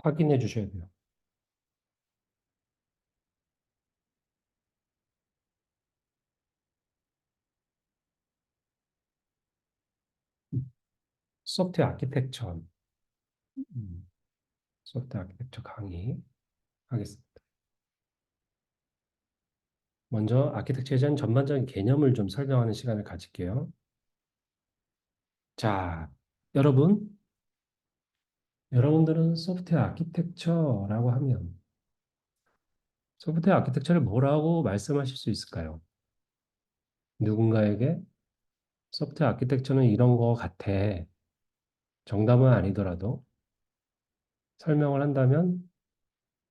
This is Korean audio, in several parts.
확인해 주셔야 돼요. 소프트웨어 아키텍처, 소프트웨어 아키텍처 강의 하겠습니다. 먼저 아키텍처에 대한 전반적인 개념을 좀 설명하는 시간을 가질게요. 자, 여러분, 여러분들은 소프트웨어 아키텍처라고 하면 소프트웨어 아키텍처를 뭐라고 말씀하실 수 있을까요? 누군가에게 소프트웨어 아키텍처는 이런 거 같아. 정답은 아니더라도 설명을 한다면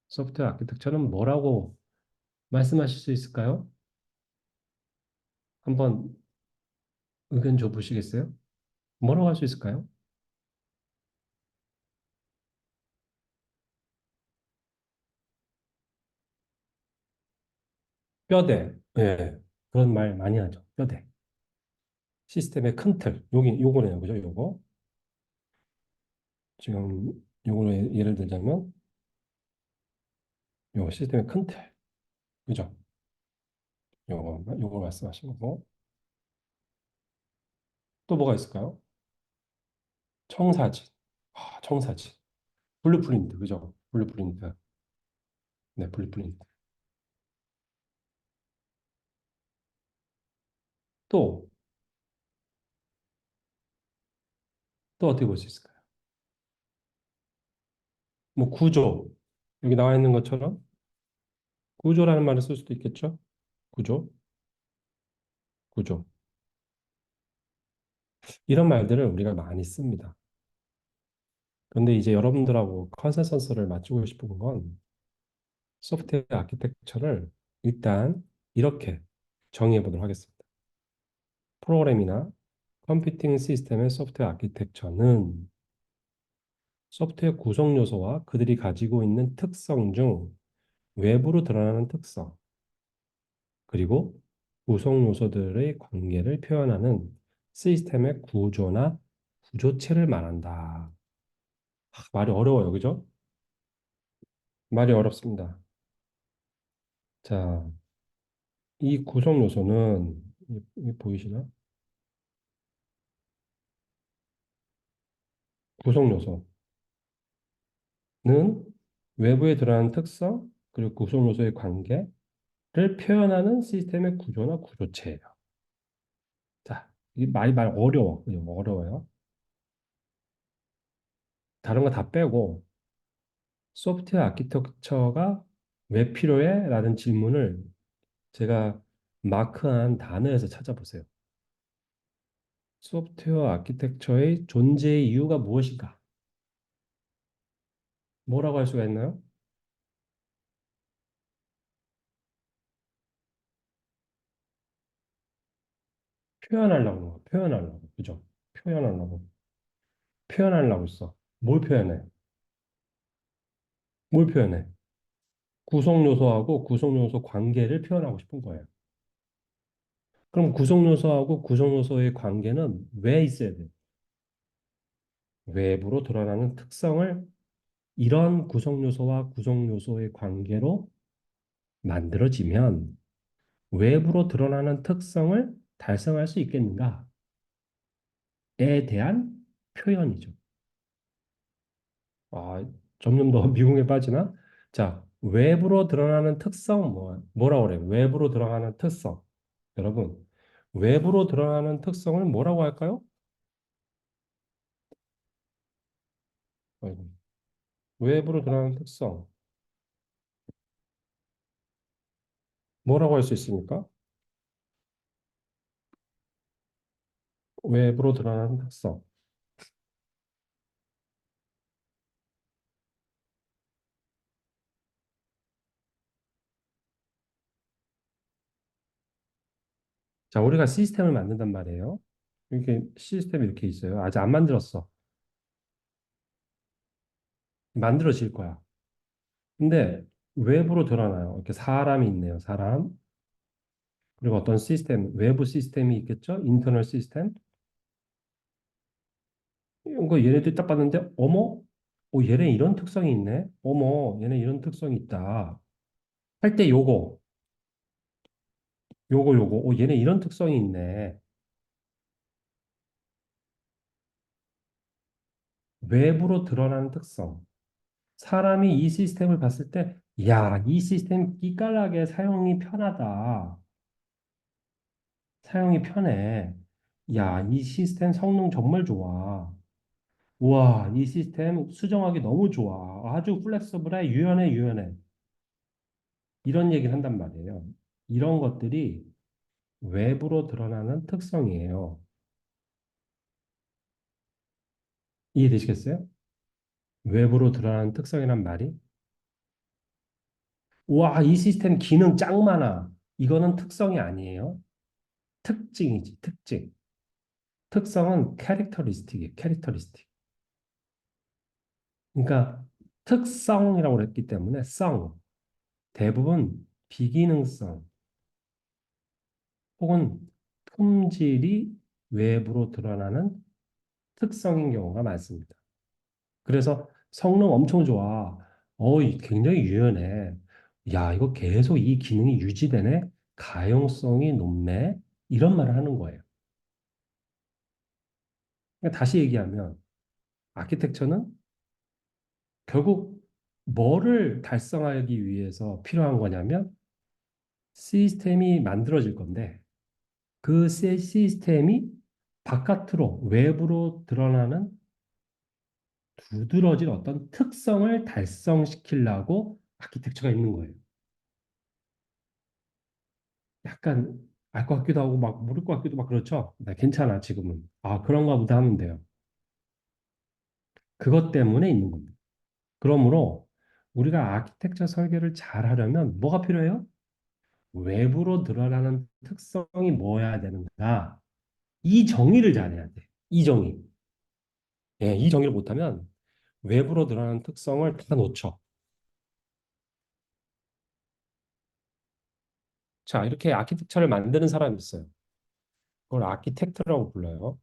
소프트웨어 아키텍처는 뭐라고 말씀하실 수 있을까요? 한번 의견 줘 보시겠어요? 뭐라고 할 수 있을까요? 뼈대. 예. 그런 말 많이 하죠. 뼈대. 시스템의 큰 틀. 요거네요. 그죠? 요거. 지금 요거로 예를 들자면 요 시스템의 큰 틀. 그죠? 요거 말씀하신 거고. 또 뭐가 있을까요? 청사진. 아, 청사진. 블루프린트. 그죠? 블루프린트. 네, 블루프린트. 또, 또 어떻게 볼 수 있을까요? 뭐 구조. 여기 나와 있는 것처럼 구조라는 말을 쓸 수도 있겠죠? 구조, 구조. 이런 말들을 우리가 많이 씁니다. 그런데 이제 여러분들하고 컨센서스를 맞추고 싶은 건 소프트웨어 아키텍처를 일단 이렇게 정의해 보도록 하겠습니다. 프로그램이나 컴퓨팅 시스템의 소프트웨어 아키텍처는 소프트웨어 구성 요소와 그들이 가지고 있는 특성 중 외부로 드러나는 특성, 그리고 구성 요소들의 관계를 표현하는 시스템의 구조나 구조체를 말한다. 말이 어려워요, 그죠? 말이 어렵습니다. 자, 이 구성 요소는 보이시나? 구성 요소는 외부에 드러나는 특성 그리고 구성 요소의 관계를 표현하는 시스템의 구조나 구조체예요. 자, 이 말 어려워. 그죠? 어려워요. 다른 거 다 빼고 소프트웨어 아키텍처가 왜 필요해? 라는 질문을 제가 마크한 단어에서 찾아보세요. 소프트웨어 아키텍처의 존재의 이유가 무엇인가? 뭐라고 할 수가 있나요? 표현하려고. 그죠? 표현하려고. 표현하려고 있어. 뭘 표현해? 뭘 표현해? 구성 요소하고 구성 요소 관계를 표현하고 싶은 거예요. 그럼 구성 요소하고 구성 요소의 관계는 왜 있어야 돼? 외부로 드러나는 특성을 이런 구성 요소와 구성 요소의 관계로 만들어지면 외부로 드러나는 특성을 달성할 수 있겠는가에 대한 표현이죠. 아, 점점 더 미궁에 빠지나? 자, 외부로 드러나는 특성 뭐라 그래요? 외부로 드러나는 특성. 여러분, 외부로 드러나는 특성을 뭐라고 할까요? 아이고, 외부로 드러나는 특성. 뭐라고 할 수 있습니까? 외부로 드러나는 특성. 자, 우리가 시스템을 만든단 말이에요. 이렇게 시스템이 이렇게 있어요. 아직 안 만들었어. 만들어질 거야. 근데 외부로 드러나요. 이렇게 사람이 있네요. 사람. 그리고 어떤 시스템, 외부 시스템이 있겠죠? 인터널 시스템. 이거 얘네들이 딱 봤는데, 어머? 얘네 이런 특성이 있네? 어머, 얘네 이런 특성이 있다. 할 때 요거. 얘네 이런 특성이 있네. 외부로 드러나는 특성. 사람이 이 시스템을 봤을 때, 야, 이 시스템 기깔나게 사용이 편하다. 사용이 편해. 야, 이 시스템 성능 정말 좋아. 우와, 이 시스템 수정하기 너무 좋아. 아주 플렉서블해, 유연해. 이런 얘기를 한단 말이에요. 이런 것들이 외부로 드러나는 특성이에요. 이해되시겠어요? 외부로 드러나는 특성이란 말이? 우와, 이 시스템 기능 짱 많아. 이거는 특성이 아니에요. 특징이지, 특징. 특성은 캐릭터리스틱이에요, 캐릭터리스틱. 그러니까 특성이라고 그랬기 때문에 대부분 비기능성 혹은 품질이 외부로 드러나는 특성인 경우가 많습니다. 그래서 성능 엄청 좋아. 굉장히 유연해. 야, 이거 계속 이 기능이 유지되네? 가용성이 높네? 이런 말을 하는 거예요. 그러니까 다시 얘기하면 아키텍처는 결국 뭐를 달성하기 위해서 필요한 거냐면 시스템이 만들어질 건데 그 시스템이 바깥으로 외부로 드러나는 두드러진 어떤 특성을 달성시키려고 아키텍처가 있는 거예요. 약간 알 것 같기도 하고 막 모를 것 같기도 막 그렇죠. 네, 괜찮아 지금은. 아 그런가 보다 하면 돼요. 그것 때문에 있는 겁니다. 그러므로 우리가 아키텍처 설계를 잘 하려면 뭐가 필요해요? 외부로 드러나는 특성이 뭐여야 되는가? 이 정의를 잘해야 돼. 이 정의. 예, 이 정의를 못하면 외부로 드러나는 특성을 다 놓쳐. 자, 이렇게 아키텍처를 만드는 사람이 있어요. 그걸 아키텍트라고 불러요.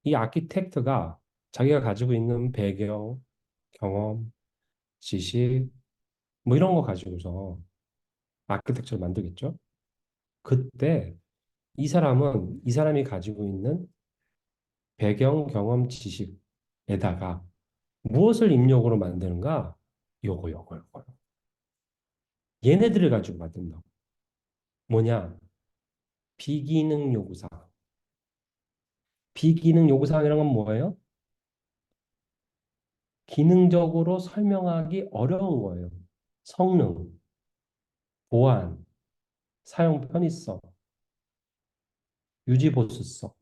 이 아키텍트가 자기가 가지고 있는 배경, 경험, 지식, 뭐 이런 거 가지고서 아키텍처를 만들겠죠. 그때 이 사람이 가지고 있는 배경, 경험, 지식에다가 무엇을 입력으로 만드는가? 요거. 얘네들을 가지고 만든다. 뭐냐? 비기능 요구사항. 비기능 요구사항이란 건 뭐예요? 기능적으로 설명하기 어려운 거예요. 성능, 보안, 사용 편의성, 유지 보수성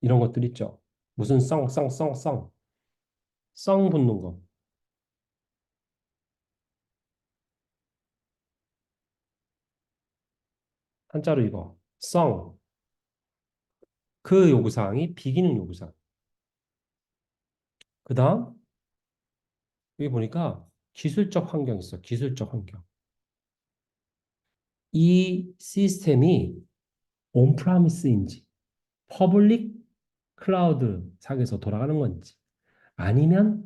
이런 것들 있죠. 무슨 성 붙는 거. 한자로 이거 성. 그 요구사항이 비기능 요구사항. 그다음 여기 보니까 기술적 환경 있어. 기술적 환경. 이 시스템이 온프라미스인지 퍼블릭 클라우드 상에서 돌아가는 건지 아니면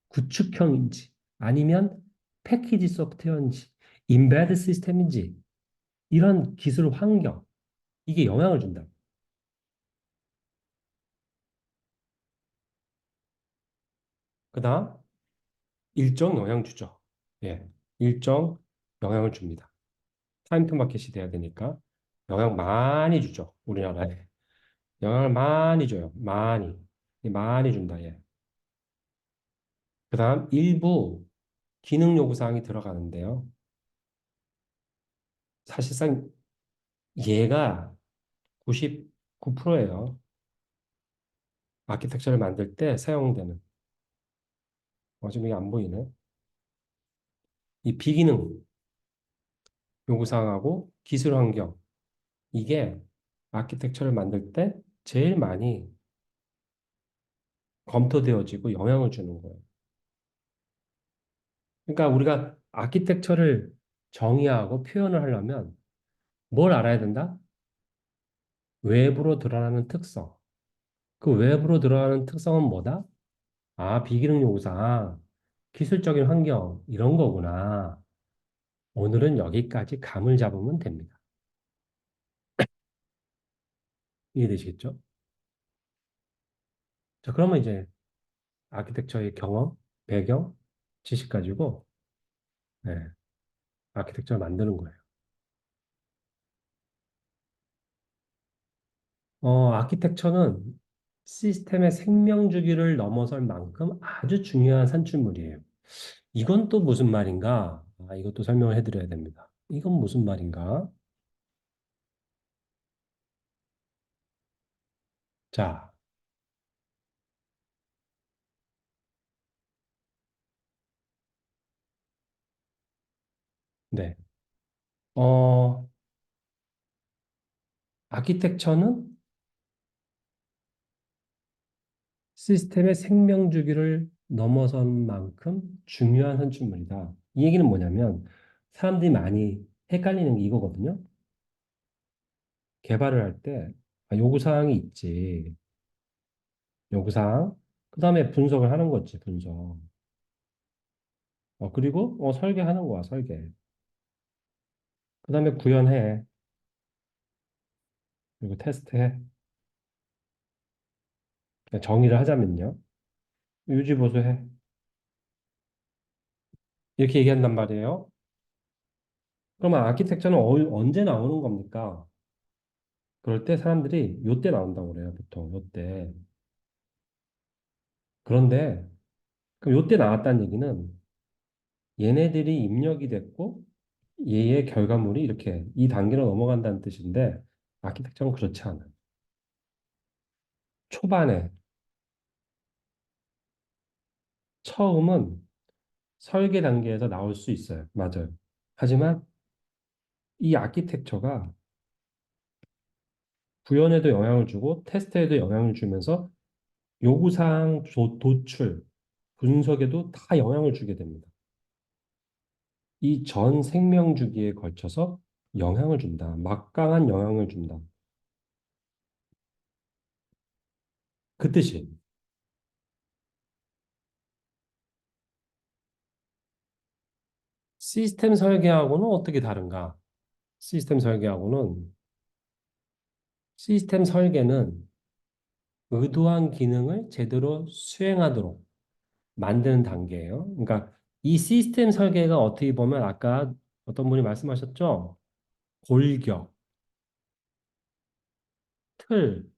구축형인지 아니면 패키지 소프트웨어인지 인베드 시스템인지 이런 기술 환경 이게 영향을 준다. 그다음 일정 영향 주죠. 예, 일정 영향을 줍니다. 타임 투 마켓이 돼야 되니까 영향 많이 주죠. 우리나라에 영향을 많이 줘요. 많이 준다. 예. 그다음 일부 기능 요구 사항이 들어가는데요. 사실상 얘가 99%예요. 아키텍처를 만들 때 사용되는. 지금 이게 안 보이네. 이 비기능 요구사항하고 기술 환경. 이게 아키텍처를 만들 때 제일 많이 검토되어지고 영향을 주는 거예요. 그러니까 우리가 아키텍처를 정의하고 표현을 하려면 뭘 알아야 된다? 외부로 드러나는 특성. 그 외부로 드러나는 특성은 뭐다? 아, 비기능 요구사항, 기술적인 환경, 이런 거구나. 오늘은 여기까지 감을 잡으면 됩니다. 이해되시겠죠? 자, 그러면 이제 아키텍처의 경험, 배경, 지식 가지고, 네, 아키텍처를 만드는 거예요. 아키텍처는 시스템의 생명 주기를 넘어설 만큼 아주 중요한 산출물이에요. 이건 또 무슨 말인가? 아, 이것도 설명을 해드려야 됩니다. 이건 무슨 말인가? 자, 네. 어, 아키텍처는 시스템의 생명 주기를 넘어선 만큼 중요한 산출물이다. 이 얘기는 뭐냐면 사람들이 많이 헷갈리는 게 이거거든요. 개발을 할 때 요구사항이 있지. 요구사항. 그 다음에 분석을 하는 거지, 분석. 그리고 설계하는 거야, 설계. 그 다음에 구현해. 그리고 테스트해. 그냥 정의를 하자면요. 유지보수해. 이렇게 얘기한단 말이에요. 그러면 아키텍처는 언제 나오는 겁니까? 그럴 때 사람들이 요때 나온다고 그래요, 보통. 요때. 그런데, 그럼 요때 나왔다는 얘기는 얘네들이 입력이 됐고 얘의 결과물이 이렇게 이 단계로 넘어간다는 뜻인데 아키텍처는 그렇지 않아요. 초반에, 처음은 설계 단계에서 나올 수 있어요. 맞아요. 하지만 이 아키텍처가 구현에도 영향을 주고 테스트에도 영향을 주면서 요구사항 도출, 분석에도 다 영향을 주게 됩니다. 이 전 생명 주기에 걸쳐서 영향을 준다. 막강한 영향을 준다. 그 뜻이 시스템 설계하고는 어떻게 다른가? 시스템 설계하고는 시스템 설계는 의도한 기능을 제대로 수행하도록 만드는 단계예요. 그러니까 이 시스템 설계가 어떻게 보면 아까 어떤 분이 말씀하셨죠? 골격, 틀,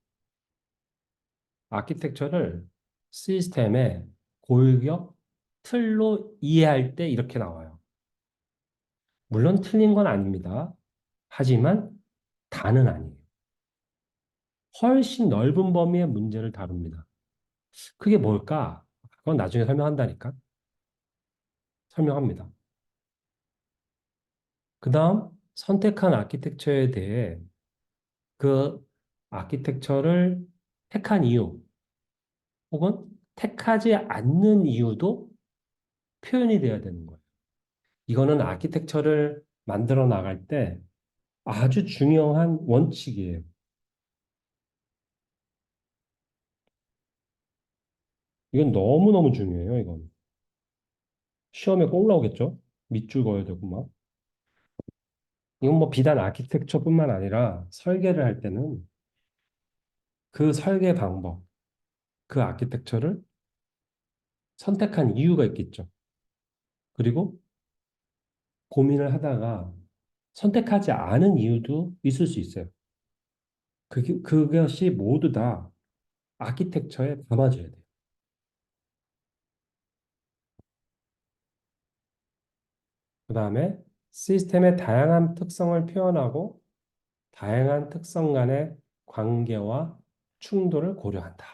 아키텍처를 시스템의 골격, 틀로 이해할 때 이렇게 나와요. 물론 틀린 건 아닙니다. 하지만 다는 아니에요. 훨씬 넓은 범위의 문제를 다룹니다. 그게 뭘까? 그건 나중에 설명한다니까. 설명합니다. 그 다음, 선택한 아키텍처에 대해 그 아키텍처를 택한 이유, 혹은 택하지 않는 이유도 표현이 돼야 되는 거예요. 이거는 아키텍처를 만들어 나갈 때 아주 중요한 원칙이에요. 이건 너무너무 중요해요, 이건. 시험에 꼭 나오겠죠? 밑줄 그어야 되고 막. 이건 뭐 비단 아키텍처뿐만 아니라 설계를 할 때는 그 설계 방법, 그 아키텍처를 선택한 이유가 있겠죠. 그리고 고민을 하다가 선택하지 않은 이유도 있을 수 있어요. 그것이 모두 다 아키텍처에 담아져야 돼요. 그 다음에 시스템의 다양한 특성을 표현하고 다양한 특성 간의 관계와 충돌을 고려한다.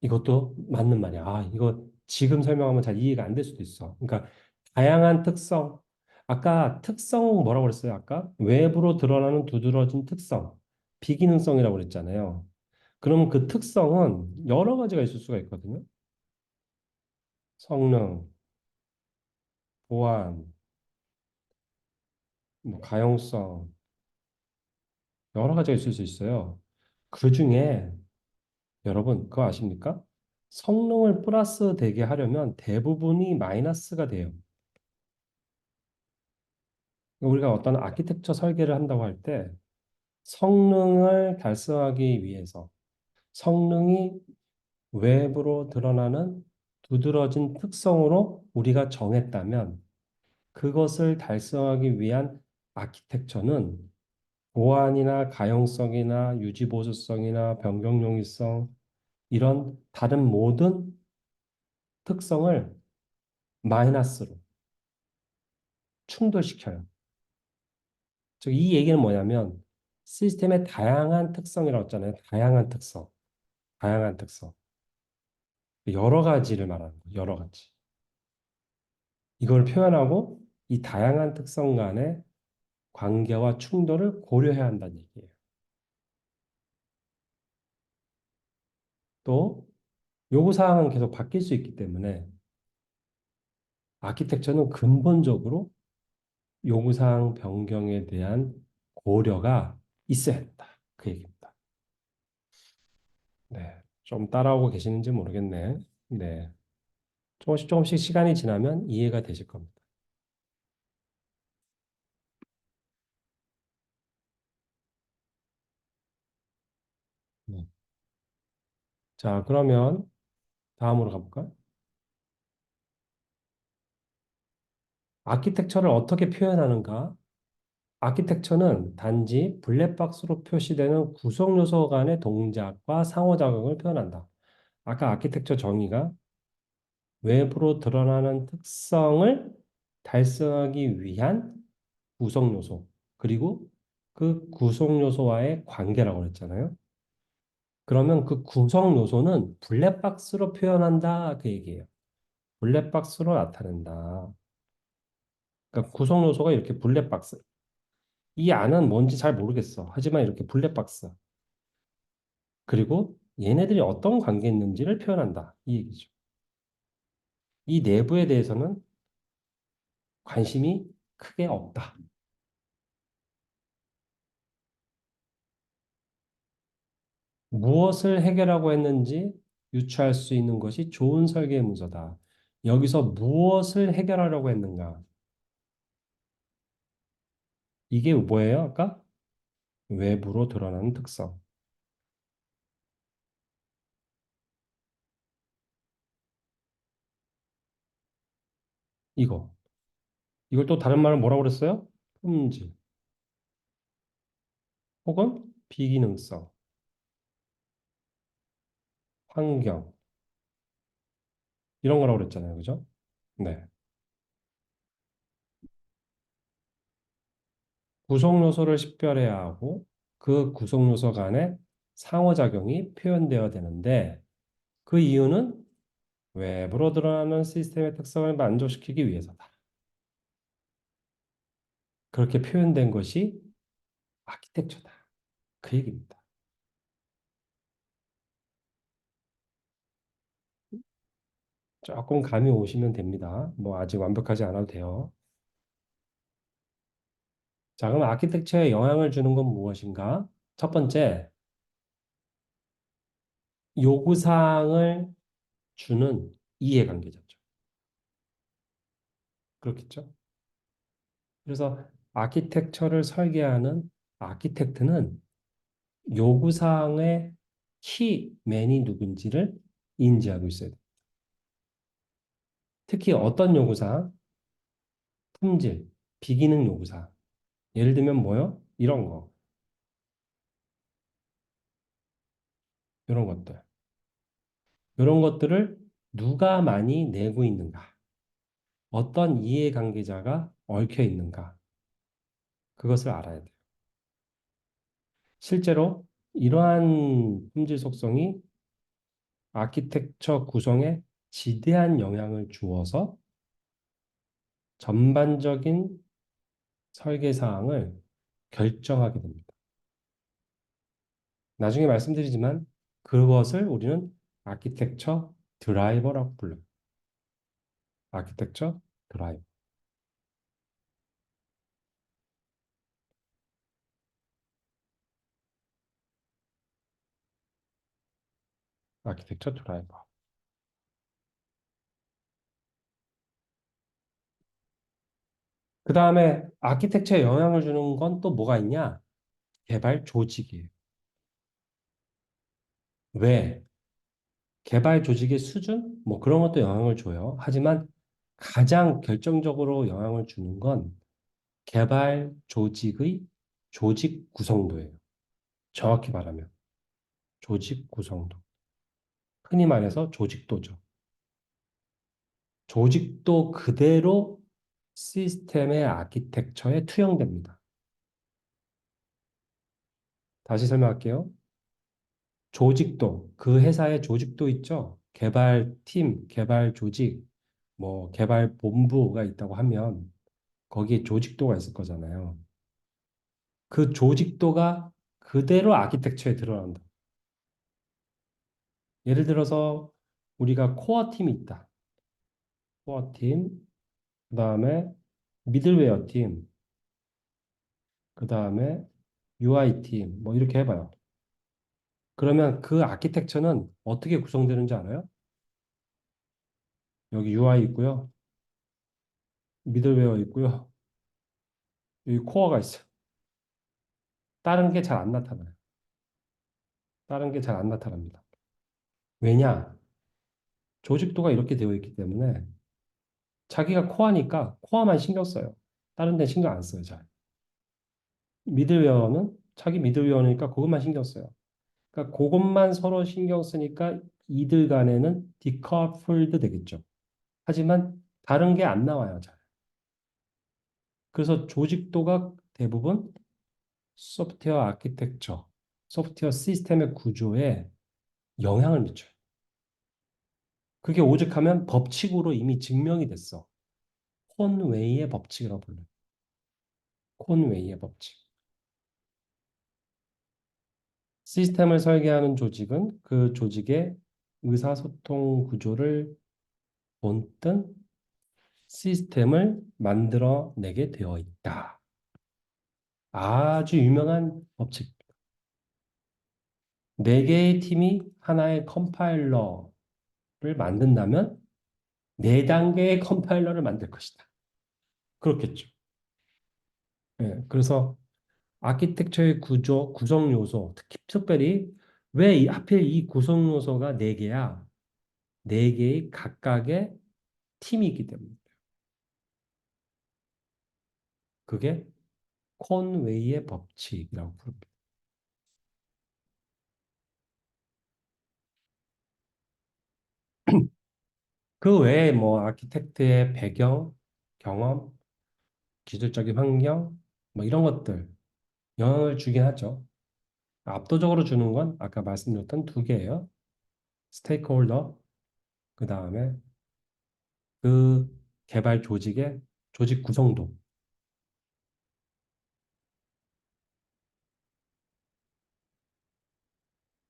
이것도 맞는 말이야. 아, 이거 지금 설명하면 잘 이해가 안 될 수도 있어. 그러니까 다양한 특성. 아까 특성 뭐라고 그랬어요? 아까 외부로 드러나는 두드러진 특성, 비기능성이라고 그랬잖아요. 그러면 그 특성은 여러 가지가 있을 수가 있거든요. 성능, 보안, 뭐 가용성, 여러 가지가 있을 수 있어요. 그 중에 여러분 그거 아십니까? 성능을 플러스 되게 하려면 대부분이 마이너스가 돼요. 우리가 어떤 아키텍처 설계를 한다고 할 때 성능을 달성하기 위해서 성능이 외부로 드러나는 두드러진 특성으로 우리가 정했다면 그것을 달성하기 위한 아키텍처는 보안이나 가용성이나 유지보수성이나 변경 용이성 이런 다른 모든 특성을 마이너스로 충돌시켜요. 즉, 이 얘기는 뭐냐면 시스템의 다양한 특성이라고 했잖아요. 다양한 특성, 다양한 특성. 여러 가지를 말하는 거예요. 여러 가지. 이걸 표현하고 이 다양한 특성 간의 관계와 충돌을 고려해야 한다는 얘기예요. 또 요구사항은 계속 바뀔 수 있기 때문에 아키텍처는 근본적으로 요구사항 변경에 대한 고려가 있어야 된다. 그 얘기입니다. 네. 좀 따라오고 계시는지 모르겠네. 네. 조금씩 조금씩 시간이 지나면 이해가 되실 겁니다. 네. 자, 그러면 다음으로 가볼까? 아키텍처를 어떻게 표현하는가? 아키텍처는 단지 블랙박스로 표시되는 구성 요소 간의 동작과 상호작용을 표현한다. 아까 아키텍처 정의가 외부로 드러나는 특성을 달성하기 위한 구성 요소, 그리고 그 구성 요소와의 관계라고 그랬잖아요. 그러면 그 구성 요소는 블랙박스로 표현한다. 그 얘기예요. 블랙박스로 나타낸다. 그러니까 구성 요소가 이렇게 블랙박스. 이 안은 뭔지 잘 모르겠어. 하지만 이렇게 블랙박스. 그리고 얘네들이 어떤 관계에 있는지를 표현한다. 이 얘기죠. 이 내부에 대해서는 관심이 크게 없다. 무엇을 해결하고 했는지 유추할 수 있는 것이 좋은 설계의 문서다. 여기서 무엇을 해결하려고 했는가? 이게 뭐예요? 아까 외부로 드러나는 특성. 이거. 이걸 또 다른 말로 뭐라고 그랬어요? 품질 혹은 비기능성, 환경 이런 거라고 그랬잖아요. 그죠? 네. 구성 요소를 식별해야 하고 그 구성 요소 간의 상호작용이 표현되어야 되는데 그 이유는 외부로 드러나는 시스템의 특성을 만족시키기 위해서다. 그렇게 표현된 것이 아키텍처다. 그 얘기입니다. 조금 감이 오시면 됩니다. 뭐 아직 완벽하지 않아도 돼요. 자, 그럼 아키텍처에 영향을 주는 건 무엇인가? 첫 번째, 요구사항을 주는 이해관계자죠. 그렇겠죠? 그래서 아키텍처를 설계하는 아키텍트는 요구사항의 키맨이 누군지를 인지하고 있어야 돼요. 특히 어떤 요구사항? 품질, 비기능 요구사항. 예를 들면 뭐요? 이런 거, 이런 것들. 이런 것들을 누가 많이 내고 있는가? 어떤 이해관계자가 얽혀 있는가? 그것을 알아야 돼요. 실제로 이러한 품질 속성이 아키텍처 구성에 지대한 영향을 주어서 전반적인 설계 사항을 결정하게 됩니다. 나중에 말씀드리지만 그것을 우리는 아키텍처 드라이버라고 불러요. 아키텍처 드라이버, 아키텍처 드라이버. 그 다음에 아키텍처에 영향을 주는 건 또 뭐가 있냐? 개발 조직이에요. 왜? 개발 조직의 수준? 뭐 그런 것도 영향을 줘요. 하지만 가장 결정적으로 영향을 주는 건 개발 조직의 조직 구성도예요. 정확히 말하면 조직 구성도. 흔히 말해서 조직도죠. 조직도 그대로 시스템의 아키텍처에 투영됩니다. 다시 설명할게요. 조직도, 그 회사의 조직도 있죠. 개발팀, 개발 조직, 뭐 개발 본부가 있다고 하면 거기에 조직도가 있을 거잖아요. 그 조직도가 그대로 아키텍처에 들어간다. 예를 들어서 우리가 코어 팀이 있다. 코어 팀, 그다음에 미들웨어 팀, 그다음에 UI 팀, 뭐 이렇게 해봐요. 그러면 그 아키텍처는 어떻게 구성되는지 알아요? 여기 UI 있고요. 미들웨어 있고요. 여기 코어가 있어요. 다른 게 잘 안 나타나요. 다른 게 잘 안 나타납니다. 왜냐? 조직도가 이렇게 되어 있기 때문에 자기가 코어니까 코어만 신경 써요. 다른 데 신경 안 써요, 잘. 미들웨어는 자기 미들웨어니까 그것만 신경 써요. 그러니까 그것만 서로 신경 쓰니까 이들 간에는 디커플드 되겠죠. 하지만 다른 게 안 나와요, 잘. 그래서 조직도가 대부분 소프트웨어 아키텍처, 소프트웨어 시스템의 구조에 영향을 미쳐요. 그게 오죽하면 법칙으로 이미 증명이 됐어. 콘웨이의 법칙이라고 불러요. 콘웨이의 법칙. 시스템을 설계하는 조직은 그 조직의 의사소통 구조를 본뜬 시스템을 만들어내게 되어 있다. 아주 유명한 법칙. 네 개의 팀이 하나의 컴파일러를 만든다면 네 단계의 컴파일러를 만들 것이다. 그렇겠죠. 예, 그래서 아키텍처의 구조, 구성 요소, 특별히 왜 하필 이 구성 요소가 네 개야? 네 개의 각각의 팀이 있기 때문에. 그게 콘웨이의 법칙이라고 부릅니다. 그 외에 뭐 아키텍트의 배경, 경험, 기술적인 환경, 뭐 이런 것들 영향을 주긴 하죠. 압도적으로 주는 건 아까 말씀드렸던 두 개예요. 스테이크홀더, 그 다음에 그 개발 조직의 조직 구성도.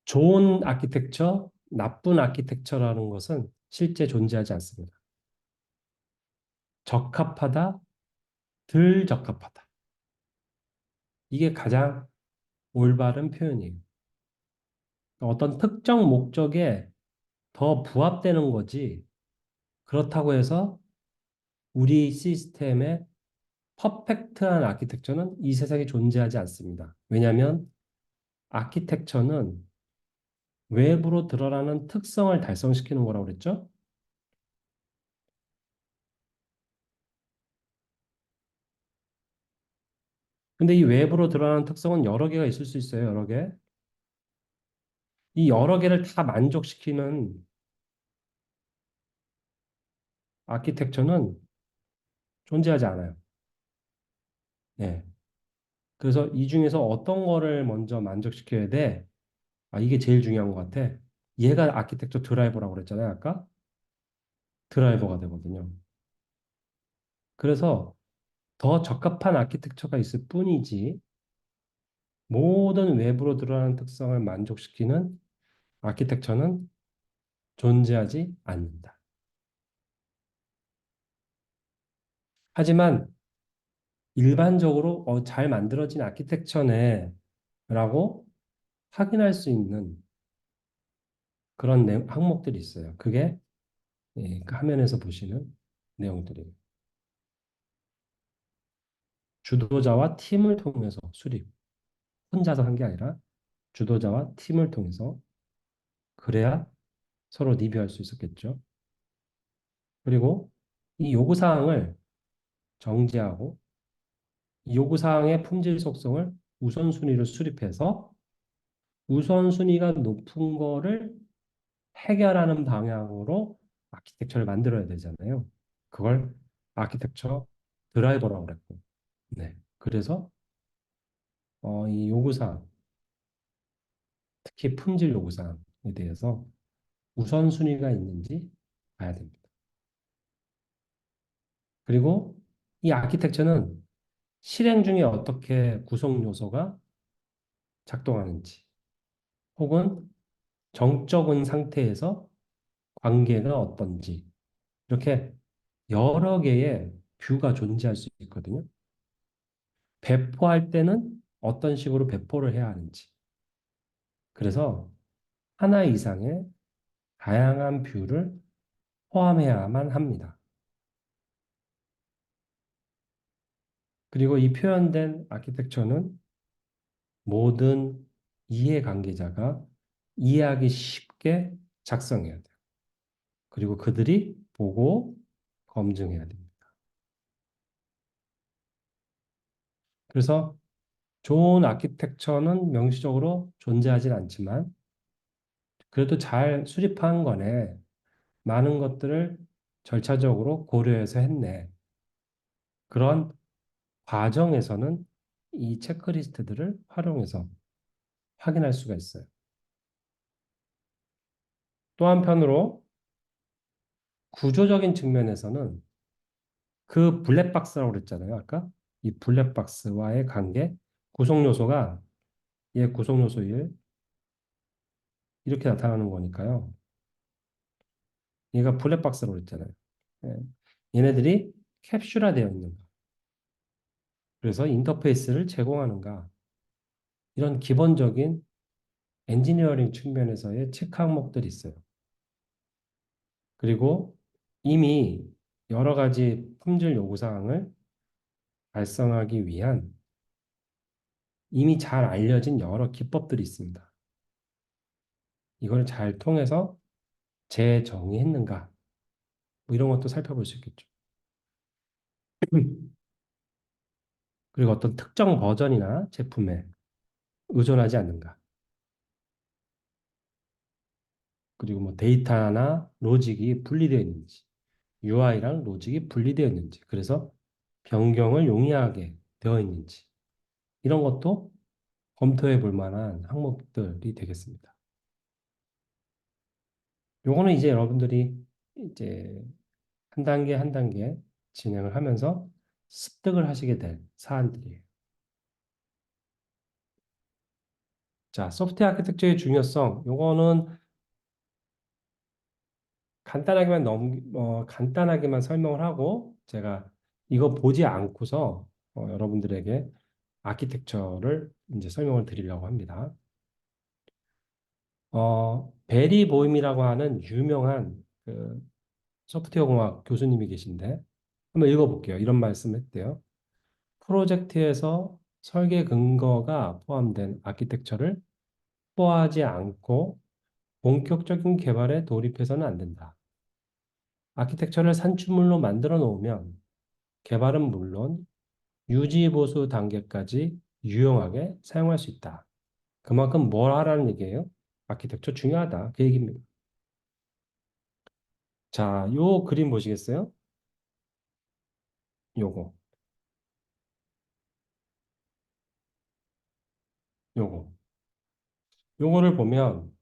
좋은 아키텍처, 나쁜 아키텍처라는 것은 실제 존재하지 않습니다. 적합하다, 덜 적합하다. 이게 가장 올바른 표현이에요. 어떤 특정 목적에 더 부합되는 거지. 그렇다고 해서 우리 시스템에 퍼펙트한 아키텍처는 이 세상에 존재하지 않습니다. 왜냐하면 아키텍처는 외부로 드러나는 특성을 달성시키는 거라고 그랬죠? 근데 이 외부로 드러나는 특성은 여러 개가 있을 수 있어요, 여러 개. 이 여러 개를 다 만족시키는 아키텍처는 존재하지 않아요. 네. 그래서 이 중에서 어떤 거를 먼저 만족시켜야 돼? 아, 이게 제일 중요한 것 같아. 얘가 아키텍처 드라이버라고 그랬잖아요, 아까? 드라이버가 되거든요. 그래서 더 적합한 아키텍처가 있을 뿐이지, 모든 외부로 드러나는 특성을 만족시키는 아키텍처는 존재하지 않는다. 하지만 일반적으로 잘 만들어진 아키텍처네 라고 확인할 수 있는 그런 항목들이 있어요. 그게 그 화면에서 보시는 내용들이에요. 주도자와 팀을 통해서 수립. 혼자서 한 게 아니라 주도자와 팀을 통해서 그래야 서로 리뷰할 수 있었겠죠. 그리고 이 요구사항을 정지하고 이 요구사항의 품질 속성을 우선순위로 수립해서 우선순위가 높은 거를 해결하는 방향으로 아키텍처를 만들어야 되잖아요. 그걸 아키텍처 드라이버라고 그랬고. 네. 그래서 이 요구사항, 특히 품질 요구사항에 대해서 우선순위가 있는지 봐야 됩니다. 그리고 이 아키텍처는 실행 중에 어떻게 구성 요소가 작동하는지, 혹은 정적인 상태에서 관계가 어떤지, 이렇게 여러 개의 뷰가 존재할 수 있거든요. 배포할 때는 어떤 식으로 배포를 해야 하는지. 그래서 하나 이상의 다양한 뷰를 포함해야만 합니다. 그리고 이 표현된 아키텍처는 모든 이해관계자가 이해하기 쉽게 작성해야 돼요. 그리고 그들이 보고 검증해야 됩니다. 그래서 좋은 아키텍처는 명시적으로 존재하진 않지만 그래도 잘 수립한 거네. 많은 것들을 절차적으로 고려해서 했네. 그런 과정에서는 이 체크리스트들을 활용해서 확인할 수가 있어요. 또 한편으로 구조적인 측면에서는 그 블랙박스라고 그랬잖아요. 아까 이 블랙박스와의 관계, 구성 요소가 얘 구성 요소 1 이렇게 나타나는 거니까요. 얘가 블랙박스라고 그랬잖아요. 예. 얘네들이 캡슐화되어 있는가. 그래서 인터페이스를 제공하는가. 이런 기본적인 엔지니어링 측면에서의 체크 항목들이 있어요. 그리고 이미 여러 가지 품질 요구사항을 달성하기 위한 이미 잘 알려진 여러 기법들이 있습니다. 이걸 잘 통해서 재정의했는가, 뭐 이런 것도 살펴볼 수 있겠죠. 그리고 어떤 특정 버전이나 제품에 의존하지 않는가. 그리고 뭐 데이터나 로직이 분리되어 있는지, UI랑 로직이 분리되어 있는지, 그래서 변경을 용이하게 되어 있는지, 이런 것도 검토해 볼 만한 항목들이 되겠습니다. 요거는 이제 여러분들이 이제 한 단계 한 단계 진행을 하면서 습득을 하시게 될 사안들이에요. 자, 소프트웨어 아키텍처의 중요성. 요거는 간단하게만 설명을 하고 제가 이거 보지 않고서 여러분들에게 아키텍처를 이제 설명을 드리려고 합니다. 베리 보임이라고 하는 유명한 그 소프트웨어 공학 교수님이 계신데 한번 읽어볼게요. 이런 말씀했대요. 프로젝트에서 설계 근거가 포함된 아키텍처를 포함하지 않고 본격적인 개발에 돌입해서는 안 된다. 아키텍처를 산출물로 만들어 놓으면 개발은 물론 유지 보수 단계까지 유용하게 사용할 수 있다. 그만큼 뭘 하라는 얘기예요? 아키텍처 중요하다. 그 얘기입니다. 자, 요 그림 보시겠어요? 요거, 요거. 요거를 보면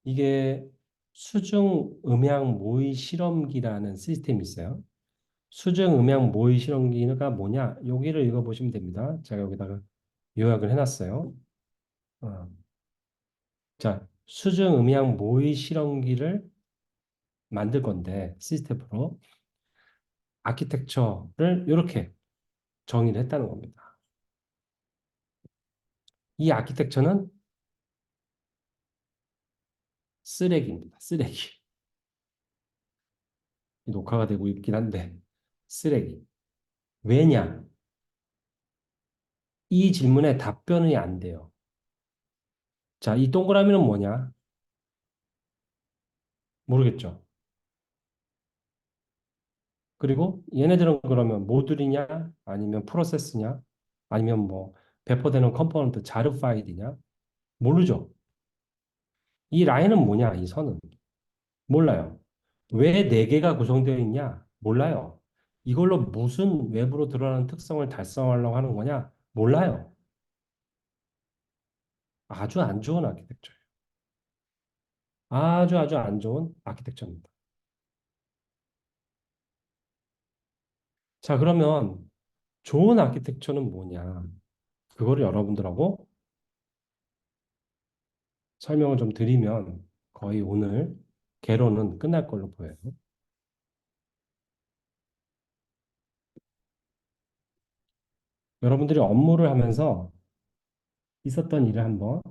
이게 수중 음향 모의 실험기라는 시스템이 있어요. 수중 음향 모의 실험기가 뭐냐? 여기를 읽어보시면 됩니다. 제가 여기다가 요약을 해놨어요. 어, 자, 수중 음향 모의 실험기를 만들 건데 시스템으로 아키텍처를 이렇게 정의를 했다는 겁니다. 이 아키텍처는 쓰레기입니다. 쓰레기. 녹화가 되고 있긴 한데 쓰레기. 왜냐? 이 질문에 답변이 안 돼요. 자, 이 동그라미는 뭐냐? 모르겠죠. 그리고 얘네들은 그러면 모듈이냐? 아니면 프로세스냐? 아니면 뭐 배포되는 컴포넌트 자료 파일이냐? 모르죠. 이 라인은 뭐냐? 이 선은 몰라요. 왜 네 개가 구성되어 있냐? 몰라요. 이걸로 무슨 외부로 드러나는 특성을 달성하려고 하는 거냐? 몰라요. 아주 안 좋은 아키텍처예요. 아주 아주 안 좋은 아키텍처입니다. 자, 그러면 좋은 아키텍처는 뭐냐? 그거를 여러분들하고 설명을 좀 드리면 거의 오늘 개론은 끝날 걸로 보여요. 여러분들이 업무를 하면서 있었던 일을 한번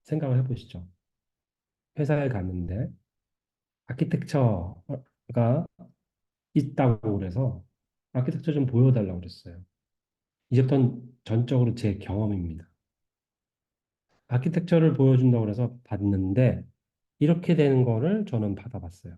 생각을 해보시죠. 회사에 갔는데 아키텍처가 있다고 그래서 아키텍처 좀 보여달라고 그랬어요. 이제부터는 전적으로 제 경험입니다. 아키텍처를 보여준다고 그래서 봤는데 이렇게 되는 거를 저는 받아봤어요.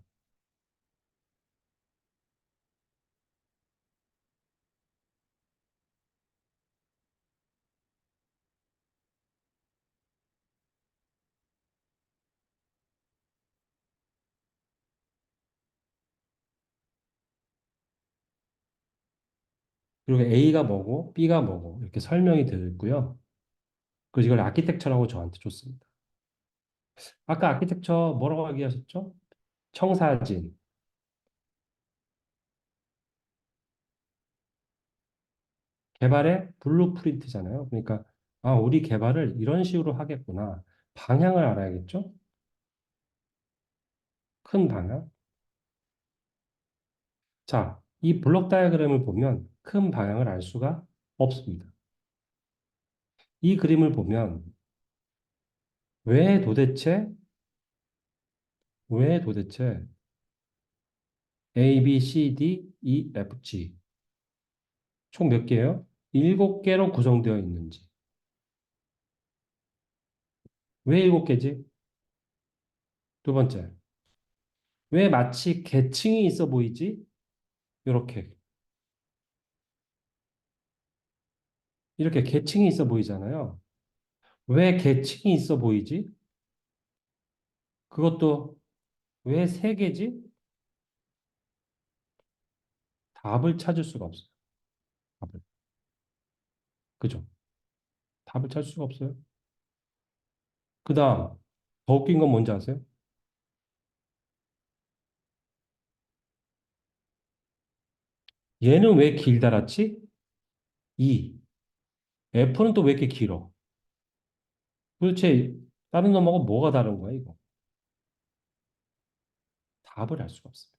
그리고 A가 뭐고 B가 뭐고 이렇게 설명이 되어 있고요. 그래서 이걸 아키텍처라고 저한테 줬습니다. 아까 아키텍처 뭐라고 얘기하셨죠? 청사진, 개발의 블루프린트잖아요. 그러니까 아, 우리 개발을 이런 식으로 하겠구나. 방향을 알아야겠죠? 큰 방향. 자, 이 블록 다이어그램을 보면 큰 방향을 알 수가 없습니다. 이 그림을 보면 왜 도대체 왜 도대체 A, B, C, D, E, F, G 총 몇 개예요? 일곱 개로 구성되어 있는지. 왜 일곱 개지? 두 번째, 왜 마치 계층이 있어 보이지? 이렇게 이렇게 계층이 있어 보이잖아요. 왜 계층이 있어 보이지? 그것도 왜 세 개지? 답을 찾을 수가 없어요. 답을. 그죠? 답을 찾을 수가 없어요. 그 다음, 더 웃긴 건 뭔지 아세요? 얘는 왜 길다랗지? 2. F는 또 왜 이렇게 길어? 도대체 다른 놈하고 뭐가 다른 거야, 이거? 답을 알 수가 없습니다.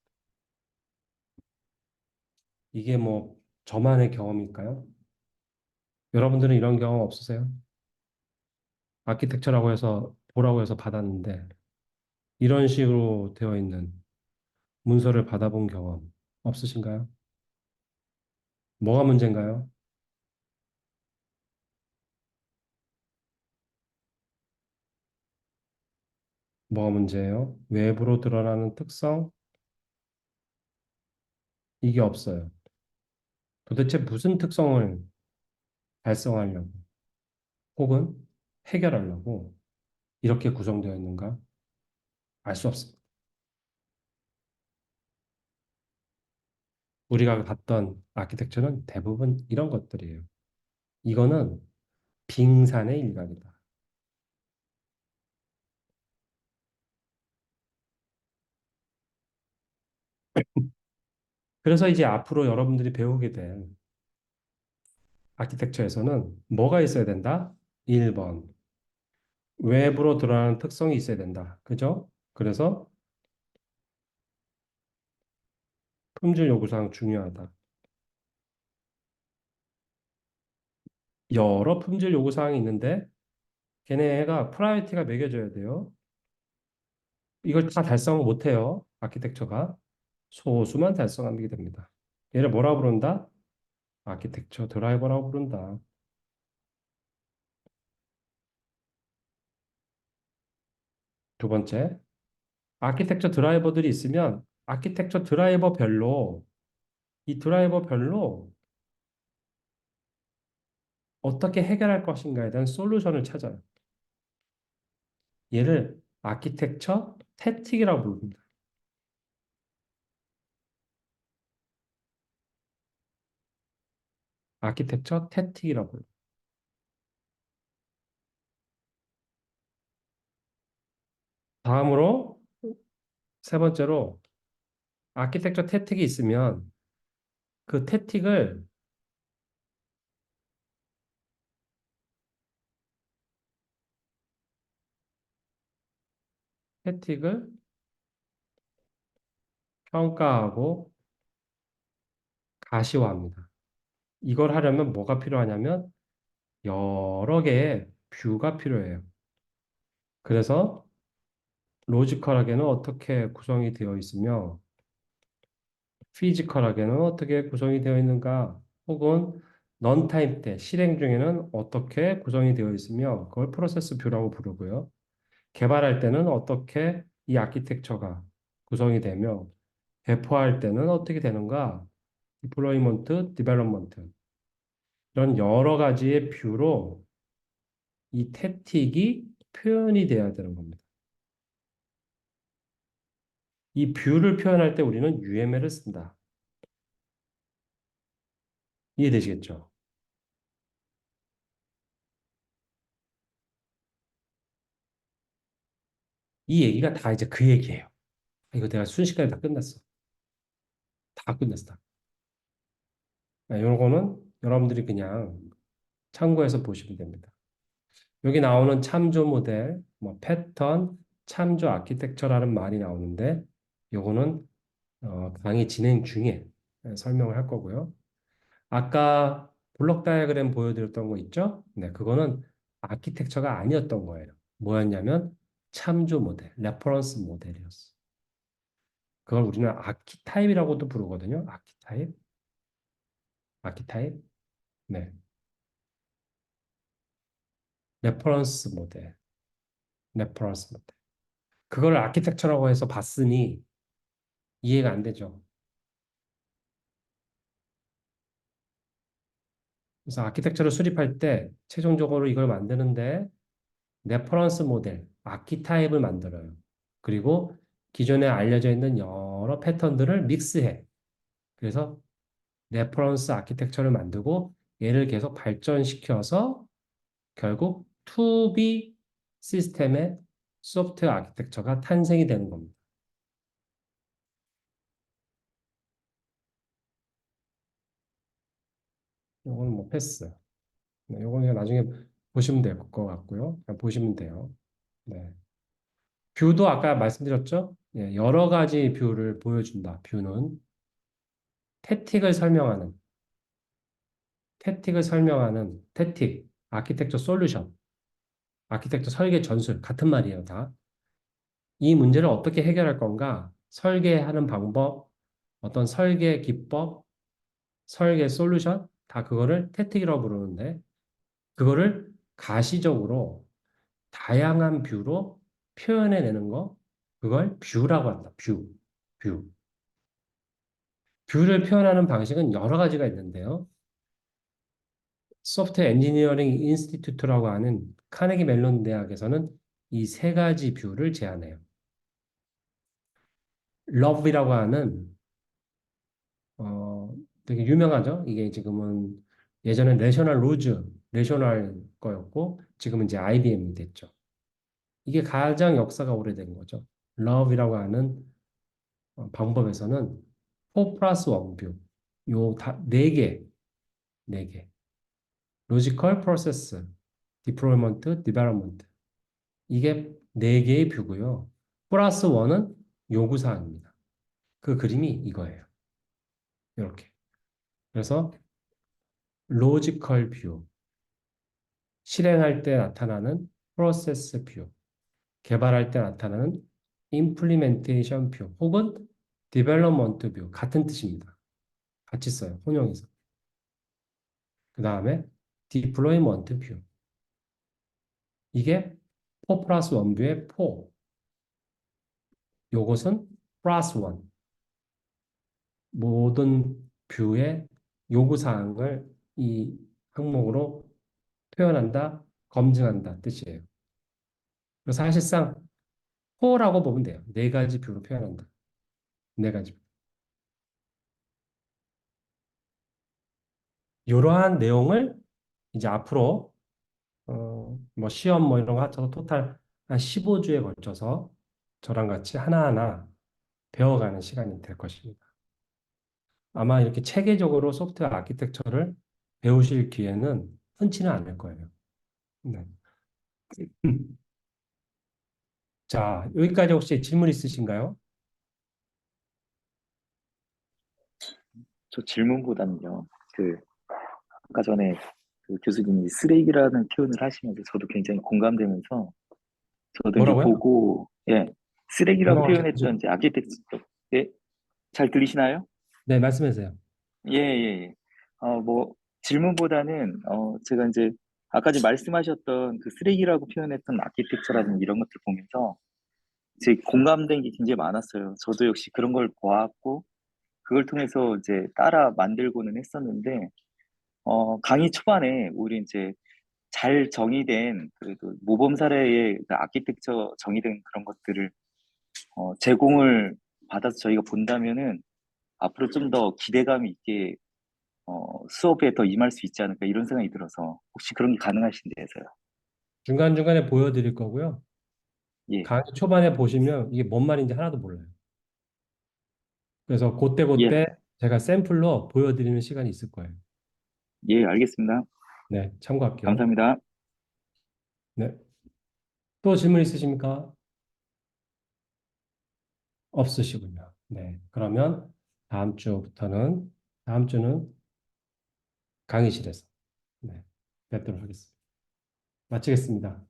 이게 뭐 저만의 경험일까요? 여러분들은 이런 경험 없으세요? 아키텍처라고 해서 보라고 해서 받았는데 이런 식으로 되어 있는 문서를 받아본 경험 없으신가요? 뭐가 문제인가요? 뭐가 문제예요? 외부로 드러나는 특성? 이게 없어요. 도대체 무슨 특성을 달성하려고 혹은 해결하려고 이렇게 구성되어 있는가? 알 수 없습니다. 우리가 봤던 아키텍처는 대부분 이런 것들이에요. 이거는 빙산의 일각이다. 그래서 이제 앞으로 여러분들이 배우게 될 아키텍처에서는 뭐가 있어야 된다? 1번. 외부로 드러나는 특성이 있어야 된다. 그죠? 그래서 품질 요구사항 중요하다. 여러 품질 요구사항이 있는데 걔네가 프라이어티가 매겨져야 돼요. 이걸 다 달성을 못해요. 아키텍처가. 소수만 달성하게 됩니다. 얘를 뭐라 부른다? 아키텍처 드라이버라고 부른다. 두 번째, 아키텍처 드라이버들이 있으면 아키텍처 드라이버별로 이 드라이버별로 어떻게 해결할 것인가에 대한 솔루션을 찾아요. 얘를 아키텍처 태틱이라고 부릅니다. 아키텍처 태틱이라고 불러요. 다음으로 세 번째로 아키텍처 태틱이 있으면 그 태틱을 평가하고 가시화합니다. 이걸 하려면 뭐가 필요하냐면 여러 개의 뷰가 필요해요. 그래서 로지컬하게는 어떻게 구성이 되어 있으며 피지컬하게는 어떻게 구성이 되어 있는가 혹은 런타임 때 실행 중에는 어떻게 구성이 되어 있으며 그걸 프로세스 뷰라고 부르고요. 개발할 때는 어떻게 이 아키텍처가 구성이 되며 배포할 때는 어떻게 되는가 디플로이먼트, 디벨롭먼트 이런 여러 가지의 뷰로 이 태틱이 표현이 돼야 되는 겁니다. 이 뷰를 표현할 때 우리는 UML을 쓴다. 이해되시겠죠? 이 얘기가 다 이제 그 얘기예요. 이거 내가 순식간에 다 끝났어. 다 끝냈어. 다. 이런 거는 여러분들이 그냥 참고해서 보시면 됩니다. 여기 나오는 참조 모델, 뭐 패턴, 참조 아키텍처라는 말이 나오는데 요거는 강의 진행 중에 설명을 할 거고요. 아까 블록 다이어그램 보여드렸던 거 있죠? 네, 그거는 아키텍처가 아니었던 거예요. 뭐였냐면 참조 모델, 레퍼런스 모델이었어. 그걸 우리는 아키타입이라고도 부르거든요. 아키타입, 아키타입. 네, 레퍼런스 모델, 레퍼런스 모델. 그걸 아키텍처라고 해서 봤으니 이해가 안 되죠. 그래서 아키텍처를 수립할 때 최종적으로 이걸 만드는데 레퍼런스 모델, 아키타입을 만들어요. 그리고 기존에 알려져 있는 여러 패턴들을 믹스해. 그래서 레퍼런스 아키텍처를 만들고 얘를 계속 발전시켜서 결국 2B 시스템의 소프트웨어 아키텍처가 탄생이 되는 겁니다. 이건 뭐 패스. 네, 이건 그냥 나중에 보시면 될 것 같고요. 그냥 보시면 돼요. 네. 뷰도 아까 말씀드렸죠? 예, 여러 가지 뷰를 보여준다. 뷰는 태틱을 설명하는, 태틱, 아키텍처 솔루션, 아키텍처 설계 전술 같은 말이에요, 다. 이 문제를 어떻게 해결할 건가? 설계하는 방법, 어떤 설계 기법, 설계 솔루션 다 그거를 태틱이라고 부르는데 그거를 가시적으로 다양한 뷰로 표현해내는 거 그걸 뷰라고 한다. 뷰. 뷰를 표현하는 방식은 여러 가지가 있는데요. 소프트웨어 엔지니어링 인스티튜트라고 하는 카네기 멜론 대학에서는 이 세 가지 뷰를 제안해요. 러브이라고 하는 어, 되게 유명하죠. 이게 지금은 예전에 내셔널 거였고 지금은 이제 IBM이 됐죠. 이게 가장 역사가 오래된 거죠. 러브이라고 하는 방법에서는 4 플러스 1 뷰, 네 개, 네 개. 로지컬 프로세스, 디플로이먼트, 디벨롭먼트. 이게 네 개의 뷰고요. 플러스 1은 요구사항입니다. 그 그림이 이거예요. 이렇게. 그래서 로지컬 뷰, 실행할 때 나타나는 프로세스 뷰, 개발할 때 나타나는 임플리멘테이션 뷰, 혹은 디벨롭먼트 뷰 같은 뜻입니다. 같이 써요. 혼용해서. 그 다음에 deployment view. 이게 4 플러스 1 뷰의 4. 요것은 플러스 1. 모든 뷰의 요구사항을 이 항목으로 표현한다, 검증한다 뜻이에요. 그래서 사실상 4라고 보면 돼요. 네 가지 뷰로 표현한다. 네 가지. 이러한 내용을 이제 앞으로 뭐 시험 뭐 이런 거 합쳐서 토탈 한 15주에 걸쳐서 저랑 같이 하나하나 배워가는 시간이 될 것입니다. 아마 이렇게 체계적으로 소프트웨어 아키텍처를 배우실 기회는 흔치는 않을 거예요. 네. 자, 여기까지 혹시 질문 있으신가요? 저 질문보다는요. 그 아까 전에 그 교수님이 쓰레기라는 표현을 하시면서 저도 굉장히 공감되면서 저도 이제 뭐라고요? 보고 예 쓰레기라고 표현했던 명확하시죠? 이제 아키텍트 예, 잘 들리시나요? 네, 말씀하세요. 예, 예, 예. 뭐, 질문보다는, 제가 이제, 아까 전 말씀하셨던 그 쓰레기라고 표현했던 아키텍처라든지 이런 것들 보면서 제 공감된 게 굉장히 많았어요. 저도 역시 그런 걸 보았고, 그걸 통해서 이제 따라 만들고는 했었는데, 강의 초반에 우리 이제 잘 정의된, 그래도 모범 사례의 그 아키텍처 정의된 그런 것들을, 제공을 받아서 저희가 본다면은 앞으로 좀 더 기대감 있게 수업에 더 임할 수 있지 않을까 이런 생각이 들어서 혹시 그런 게 가능하신지 해서요. 중간중간에 보여드릴 거고요. 예, 강의 초반에 보시면 이게 뭔 말인지 하나도 몰라요. 그래서 예, 그때그때 제가 샘플로 보여드리는 시간이 있을 거예요. 예, 알겠습니다. 네, 참고할게요. 감사합니다. 네. 또 질문 있으십니까? 없으시군요. 네. 그러면 다음 주는 강의실에서 네, 뵙도록 하겠습니다. 마치겠습니다.